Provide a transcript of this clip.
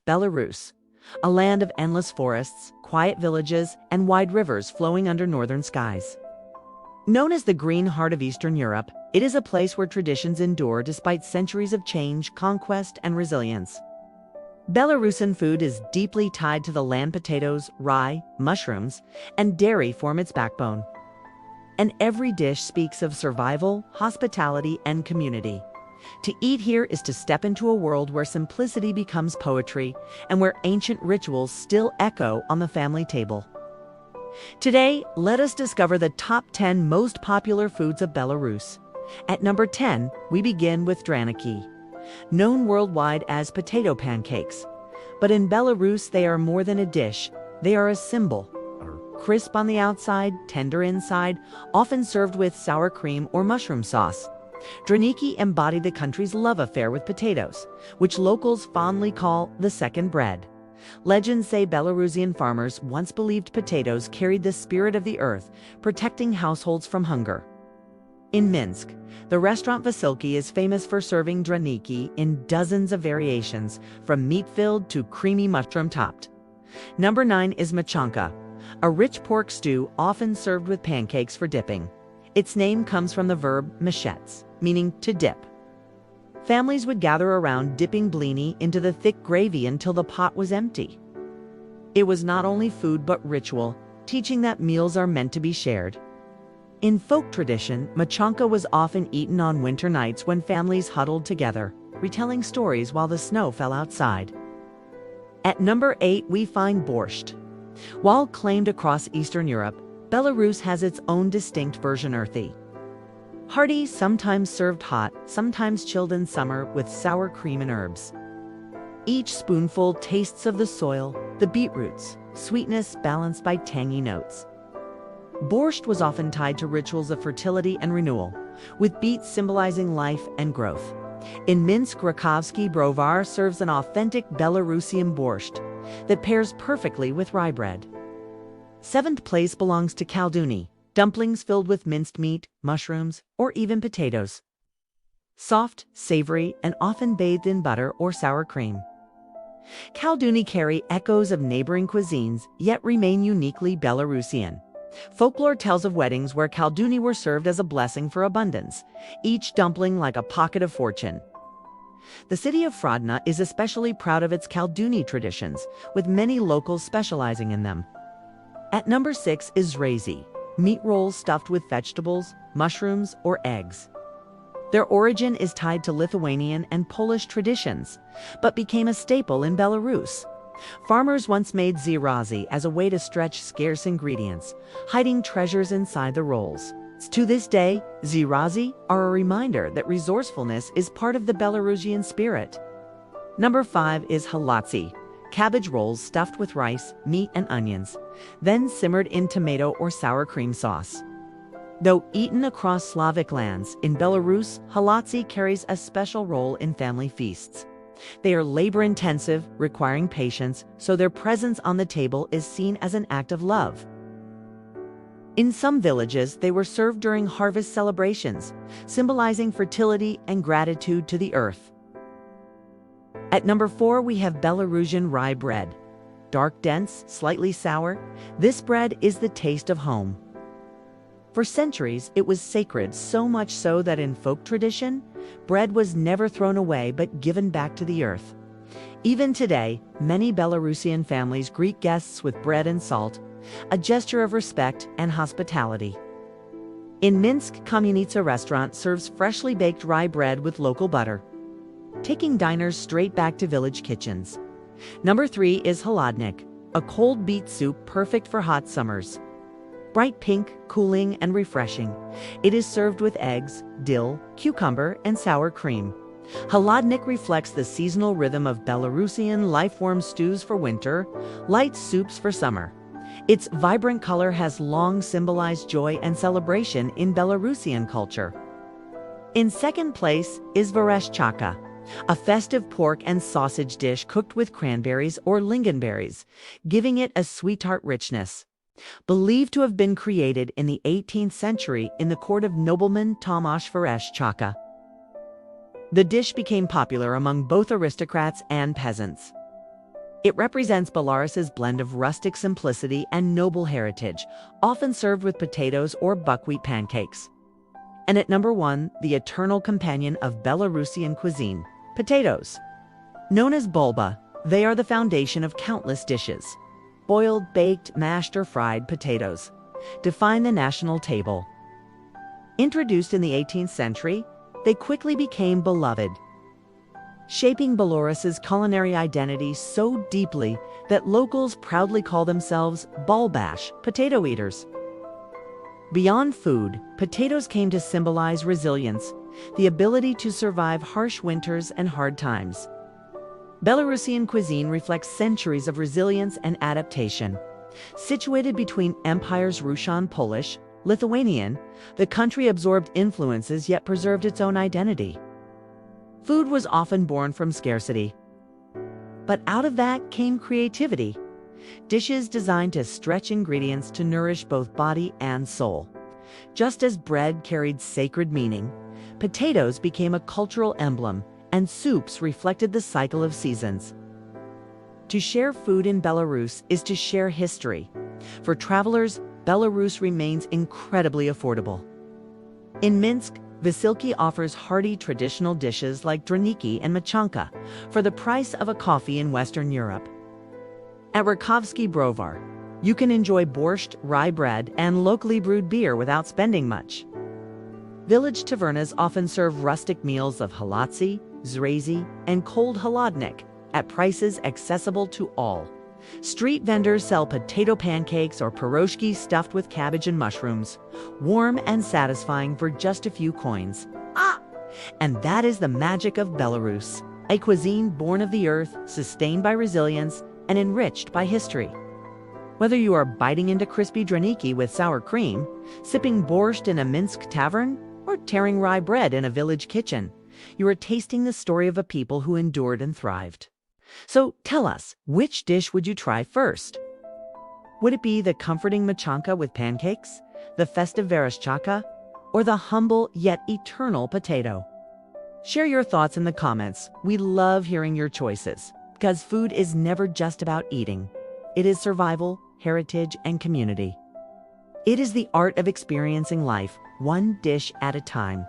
Belarus, a land of endless forests, quiet villages, and wide rivers flowing under northern skies. Known as the Green Heart of Eastern Europe, it is a place where traditions endure despite centuries of change, conquest, and resilience. Belarusian food is deeply tied to the land. Potatoes, rye, mushrooms, and dairy form its backbone. And every dish speaks of survival, hospitality, and community. To eat here is to step into a world where simplicity becomes poetry and where ancient rituals still echo on the family table. Today, let us discover the top 10 most popular foods of Belarus. At number 10, we begin with Draniki, known worldwide as potato pancakes. But in Belarus, they are more than a dish. They are a symbol. Crisp on the outside, tender inside, often served with sour cream or mushroom sauce. Draniki embody the country's love affair with potatoes, which locals fondly call the second bread. Legends say Belarusian farmers once believed potatoes carried the spirit of the earth, protecting households from hunger. In Minsk, the restaurant Syrniki is famous for serving Draniki in dozens of variations, from meat-filled to creamy mushroom-topped. Number 9 is Machanka, a rich pork stew often served with pancakes for dipping. Its name comes from the verb mashets, meaning to dip. Families would gather around dipping blini into the thick gravy until the pot was empty. It was not only food but ritual, teaching that meals are meant to be shared. In folk tradition, Machanka was often eaten on winter nights when families huddled together, retelling stories while the snow fell outside. At number 8, we find Borscht. While claimed across Eastern Europe, Belarus has its own distinct version. Earthy, hearty, sometimes served hot, sometimes chilled in summer with sour cream and herbs. Each spoonful tastes of the soil, the beetroots, sweetness balanced by tangy notes. Borscht was often tied to rituals of fertility and renewal, with beets symbolizing life and growth. In Minsk, Rakovsky Brovar serves an authentic Belarusian borscht that pairs perfectly with rye bread. Seventh place belongs to kalduni, dumplings filled with minced meat, mushrooms, or even potatoes. Soft, savory, and often bathed in butter or sour cream. Kalduni carry echoes of neighboring cuisines, yet remain uniquely Belarusian. Folklore tells of weddings where kalduni were served as a blessing for abundance, each dumpling like a pocket of fortune. The city of Frodna is especially proud of its kalduni traditions, with many locals specializing in them. At number 6 is raizy, meat rolls stuffed with vegetables, mushrooms, or eggs. Their origin is tied to Lithuanian and Polish traditions, but became a staple in Belarus. Farmers once made zirazi as a way to stretch scarce ingredients, hiding treasures inside the rolls. To this day, zirazi are a reminder that resourcefulness is part of the Belarusian spirit. Number 5 is halatsi, cabbage rolls stuffed with rice, meat, and onions, then simmered in tomato or sour cream sauce. Though eaten across Slavic lands, in Belarus, halatsi carries a special role in family feasts. They are labor-intensive, requiring patience, so their presence on the table is seen as an act of love. In some villages, they were served during harvest celebrations, symbolizing fertility and gratitude to the earth. At number 4, we have Belarusian rye bread. Dark, dense, slightly sour, this bread is the taste of home. For centuries, it was sacred, so much so that in folk tradition, bread was never thrown away but given back to the earth. Even today, many Belarusian families greet guests with bread and salt, a gesture of respect and hospitality. In Minsk, Kommunitsa restaurant serves freshly baked rye bread with local butter, taking diners straight back to village kitchens. Number 3 is holodnik, a cold beet soup perfect for hot summers. Bright pink, cooling, and refreshing, it is served with eggs, dill, cucumber, and sour cream. Holodnik reflects the seasonal rhythm of Belarusian life-form stews for winter, light soups for summer. Its vibrant color has long symbolized joy and celebration in Belarusian culture. In second place is vereshchaka, a festive pork and sausage dish cooked with cranberries or lingonberries, giving it a sweet-tart richness. Believed to have been created in the 18th century in the court of nobleman Tomasz Vereshchaka. The dish became popular among both aristocrats and peasants. It represents Belarus's blend of rustic simplicity and noble heritage, often served with potatoes or buckwheat pancakes. And at number 1, the eternal companion of Belarusian cuisine, potatoes. Known as bulba, they are the foundation of countless dishes. Boiled, baked, mashed, or fried potatoes define the national table. Introduced in the 18th century, they quickly became beloved, shaping Belarus's culinary identity so deeply that locals proudly call themselves bulbash, potato eaters. Beyond food, potatoes came to symbolize resilience, the ability to survive harsh winters and hard times. Belarusian cuisine reflects centuries of resilience and adaptation. Situated between empires Russian, Polish, Lithuanian, the country absorbed influences yet preserved its own identity. Food was often born from scarcity. But out of that came creativity. Dishes designed to stretch ingredients to nourish both body and soul. Just as bread carried sacred meaning, potatoes became a cultural emblem, and soups reflected the cycle of seasons. To share food in Belarus is to share history. For travelers, Belarus remains incredibly affordable. In Minsk, Vasilki offers hearty traditional dishes like Draniki and Machanka for the price of a coffee in Western Europe. At Rakovsky Brovar, you can enjoy borscht, rye bread, and locally brewed beer without spending much. Village tavernas often serve rustic meals of halatsi, zrazy, and cold haladnik at prices accessible to all. Street vendors sell potato pancakes or pierogi stuffed with cabbage and mushrooms, warm and satisfying for just a few coins. And that is the magic of Belarus, a cuisine born of the earth, sustained by resilience, and enriched by history. Whether you are biting into crispy Draniki with sour cream, sipping borscht in a Minsk tavern, or tearing rye bread in a village kitchen, you are tasting the story of a people who endured and thrived. So tell us, which dish would you try first? Would it be the comforting Machanka with pancakes, the festive vereshchaka, or the humble yet eternal potato? Share your thoughts in the comments. We love hearing your choices, because food is never just about eating. It is survival, heritage, and community. It is the art of experiencing life, one dish at a time.